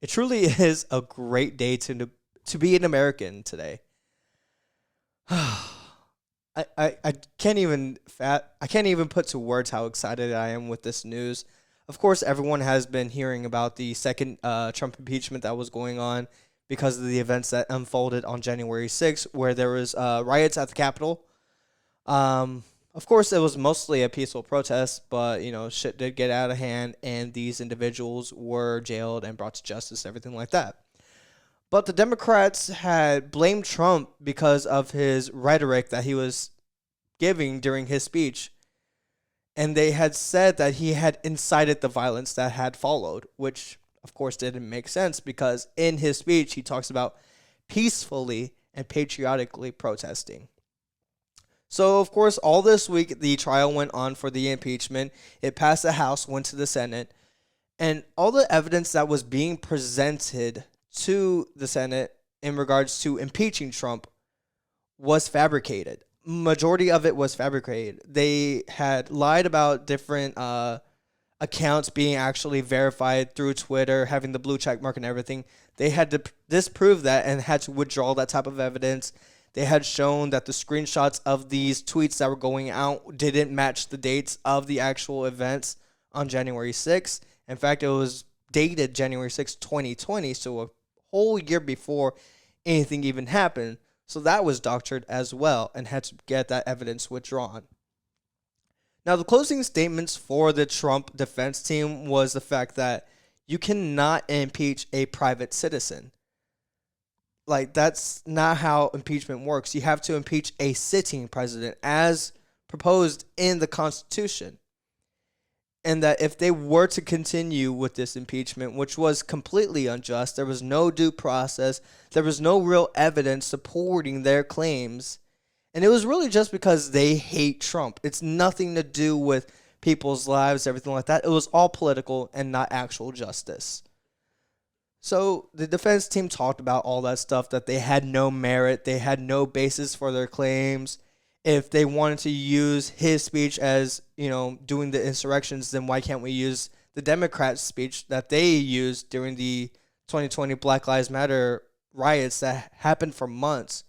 It truly is a great day to be an American today. I I can't even put to words how excited I am with this news. Of course, everyone has been hearing about the second Trump impeachment that was going on because of the events that unfolded on January 6th, where there was riots at the Capitol. Of course, it was mostly a peaceful protest, but shit did get out of hand, and these individuals were jailed and brought to justice, everything like that. But the Democrats had blamed Trump because of his rhetoric that he was giving during his speech. And they had said that he had incited the violence that had followed, which of course didn't make sense because in his speech he talks about peacefully and patriotically protesting. So, of course, all this week the trial went on for the impeachment. It passed the House, went to the Senate, and all the evidence that was being presented to the Senate in regards to impeaching Trump was fabricated. Majority of it was fabricated. They had lied about different accounts being actually verified through Twitter, having the blue check mark and everything. They had to disprove that and had to withdraw that type of evidence. They had shown that the screenshots of these tweets that were going out didn't match the dates of the actual events on January 6th. In fact, it was dated January 6th, 2020, so a whole year before anything even happened. So that was doctored as well and had to get that evidence withdrawn. Now, the closing statements for the Trump defense team was the fact that you cannot impeach a private citizen. Like, that's not how impeachment works. You have to impeach a sitting president as proposed in the Constitution. And that if they were to continue with this impeachment, which was completely unjust, there was no due process, there was no real evidence supporting their claims, and it was really just because they hate Trump. It's nothing to do with people's lives, everything like that. It was all political and not actual justice. So the defense team talked about all that stuff, that they had no merit, they had no basis for their claims. If they wanted to use his speech as, doing the insurrections, then why can't we use the Democrats' speech that they used during the 2020 Black Lives Matter riots that happened for months,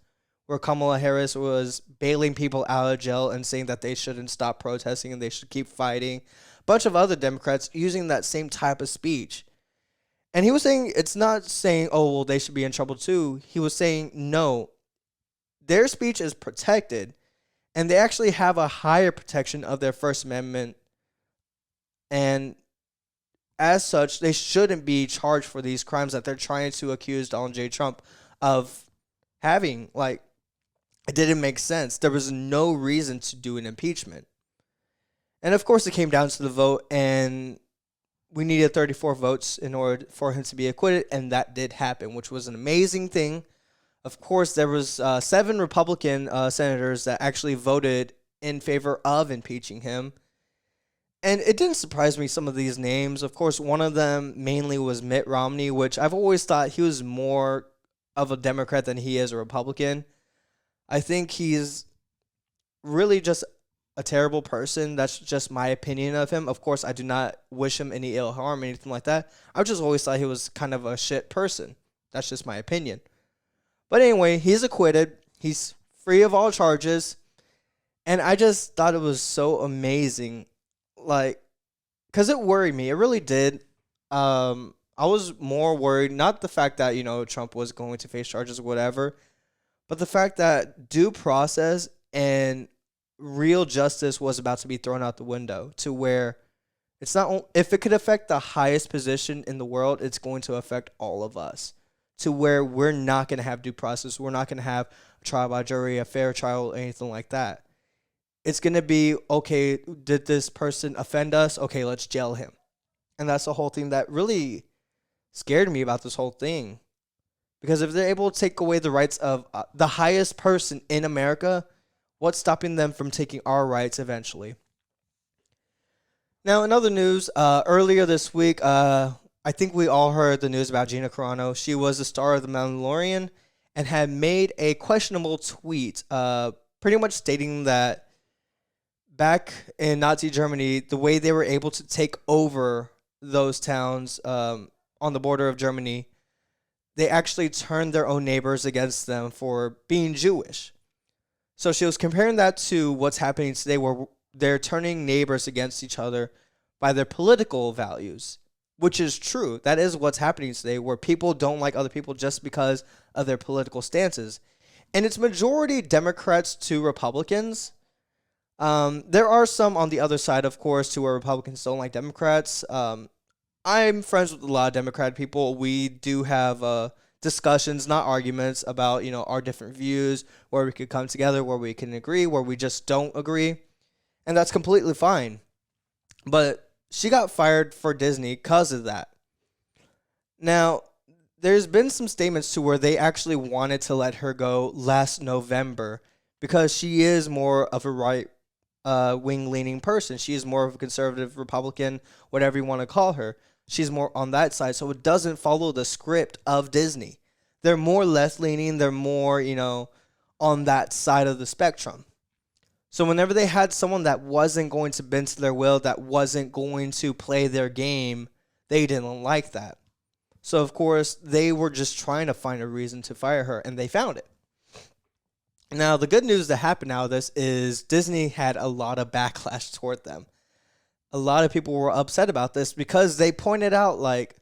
where Kamala Harris was bailing people out of jail and saying that they shouldn't stop protesting and they should keep fighting. A bunch of other Democrats using that same type of speech. And he was saying, it's not saying, oh, well, they should be in trouble too. He was saying, no, their speech is protected. And they actually have a higher protection of their First Amendment. And as such, they shouldn't be charged for these crimes that they're trying to accuse Donald J. Trump of having. Like, it didn't make sense. There was no reason to do an impeachment. And of course, it came down to the vote, and we needed 34 votes in order for him to be acquitted, and that did happen, which was an amazing thing. Of course, there was 7 Republican senators that actually voted in favor of impeaching him. And it didn't surprise me, some of these names. Of course, one of them mainly was Mitt Romney, which I've always thought he was more of a Democrat than he is a Republican. I think he's really just a terrible person. That's just my opinion of him. Of course, I do not wish him any ill harm or anything like that. I've just always thought he was kind of a shit person. That's just my opinion. But anyway, he's acquitted. He's free of all charges. And I just thought it was so amazing. Like, because it worried me. It really did. I was more worried, not the fact that, Trump was going to face charges or whatever, but the fact that due process and real justice was about to be thrown out the window, to where it's not, if it could affect the highest position in the world, it's going to affect all of us, to where we're not going to have due process. We're not going to have a trial by jury, a fair trial, anything like that. It's going to be, okay, did this person offend us? Okay, let's jail him. And that's the whole thing that really scared me about this whole thing. Because if they're able to take away the rights of the highest person in America, what's stopping them from taking our rights eventually? Now, in other news, earlier this week, I think we all heard the news about Gina Carano. She was the star of The Mandalorian and had made a questionable tweet, pretty much stating that back in Nazi Germany, the way they were able to take over those towns, on the border of Germany, they actually turned their own neighbors against them for being Jewish. So she was comparing that to what's happening today, where they're turning neighbors against each other by their political values, which is true. That is what's happening today, where people don't like other people just because of their political stances. And it's majority Democrats to Republicans. There are some on the other side, of course, to where Republicans don't like Democrats. I'm friends with a lot of Democrat people. We do have discussions, not arguments, about our different views, where we could come together, where we can agree, where we just don't agree, and that's completely fine. But she got fired for Disney because of that. Now, there's been some statements to where they actually wanted to let her go last November because she is more of a right wing leaning person. She is more of a conservative Republican, whatever you want to call her. She's more on that side, so it doesn't follow the script of Disney. They're more left leaning. They're more, on that side of the spectrum. So whenever they had someone that wasn't going to bend to their will, that wasn't going to play their game, they didn't like that. So, of course, they were just trying to find a reason to fire her, and they found it. Now, the good news that happened out of this is Disney had a lot of backlash toward them. A lot of people were upset about this because they pointed out, like,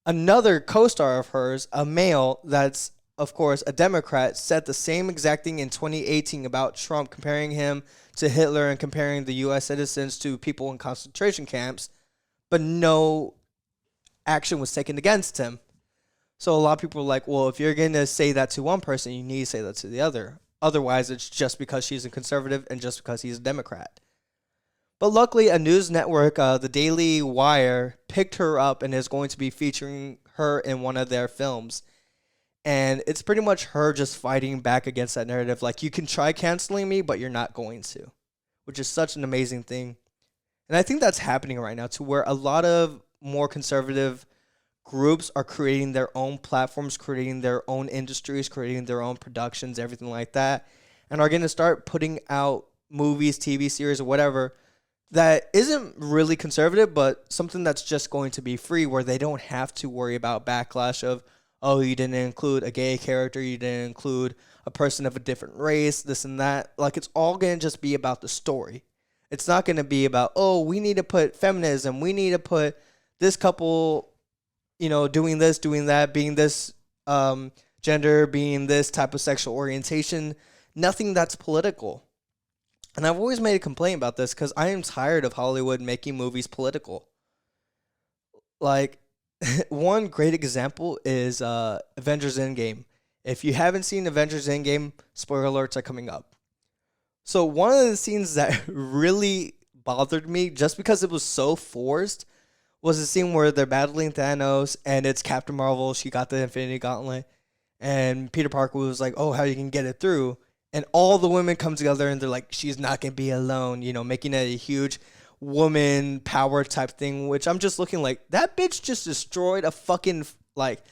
another co-star of hers, a male that's, of course, a Democrat, said the same exact thing in 2018 about Trump, comparing him to Hitler and comparing the U.S. citizens to people in concentration camps, but no action was taken against him. So a lot of people were like, well, if you're going to say that to one person, you need to say that to the other. Otherwise, it's just because she's a conservative and just because he's a Democrat. But luckily, a news network, the Daily Wire, picked her up and is going to be featuring her in one of their films. And it's pretty much her just fighting back against that narrative. Like, you can try canceling me, but you're not going to. Which is such an amazing thing. And I think that's happening right now, to where a lot of more conservative groups are creating their own platforms, creating their own industries, creating their own productions, everything like that. And are going to start putting out movies, TV series, or whatever that isn't really conservative, but something that's just going to be free, where they don't have to worry about backlash of, oh, you didn't include a gay character, you didn't include a person of a different race, this and that. Like, it's all going to just be about the story. It's not going to be about, oh, we need to put feminism, we need to put this couple, doing this, doing that, being this gender, being this type of sexual orientation. Nothing that's political. And I've always made a complaint about this because I am tired of Hollywood making movies political. Like, one great example is Avengers Endgame. If you haven't seen Avengers Endgame, spoiler alerts are coming up. So one of the scenes that really bothered me, just because it was so forced, was the scene where they're battling Thanos and it's Captain Marvel. She got the Infinity Gauntlet. And Peter Parker was like, oh, how you can get it through. And all the women come together and they're like, she's not going to be alone, making it a huge woman power type thing, which I'm just looking like, that bitch just destroyed a fucking, like,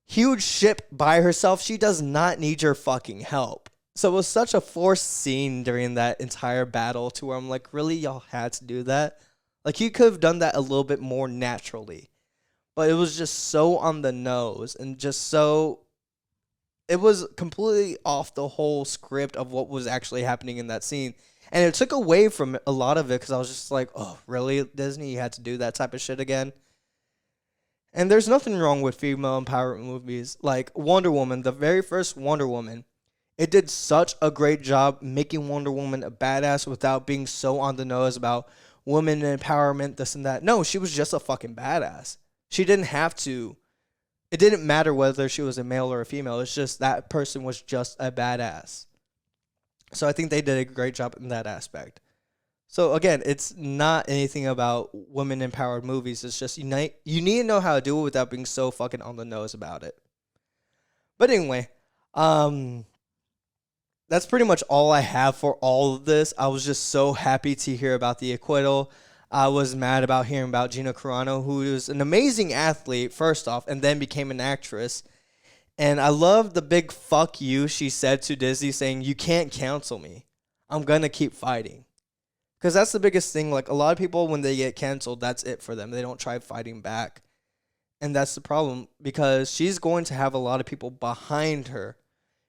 huge ship by herself. She does not need your fucking help. So it was such a forced scene during that entire battle, to where I'm like, really, y'all had to do that? Like, you could have done that a little bit more naturally. But it was just so on the nose and just so... It was completely off the whole script of what was actually happening in that scene. And it took away from a lot of it because I was just like, oh, really, Disney? You had to do that type of shit again? And there's nothing wrong with female empowerment movies. Like Wonder Woman, the very first Wonder Woman, it did such a great job making Wonder Woman a badass without being so on the nose about women empowerment, this and that. No, she was just a fucking badass. She didn't have to. It didn't matter whether she was a male or a female. It's just that person was just a badass. So I think they did a great job in that aspect. So again, it's not anything about women-empowered movies. It's just you need to know how to do it without being so fucking on the nose about it. But anyway, that's pretty much all I have for all of this. I was just so happy to hear about the acquittal. I was mad about hearing about Gina Carano, who is an amazing athlete, first off, and then became an actress. And I love the big fuck you she said to Disney, saying, you can't cancel me. I'm going to keep fighting. Because that's the biggest thing. Like, a lot of people, when they get canceled, that's it for them. They don't try fighting back. And that's the problem because she's going to have a lot of people behind her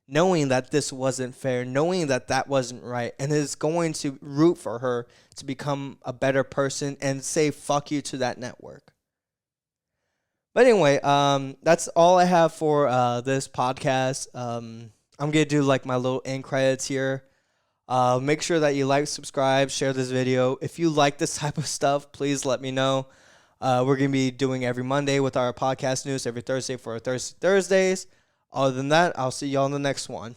knowing that this wasn't fair, knowing that that wasn't right, and is going to root for her to become a better person and say fuck you to that network. But anyway, that's all I have for this podcast. I'm gonna do like my little end credits here. Make sure that you like, subscribe, share this video. If you like this type of stuff, please let me know. We're going to be doing every Monday with our podcast news, every Thursday for our Thursdays. Other than that, I'll see y'all in the next one.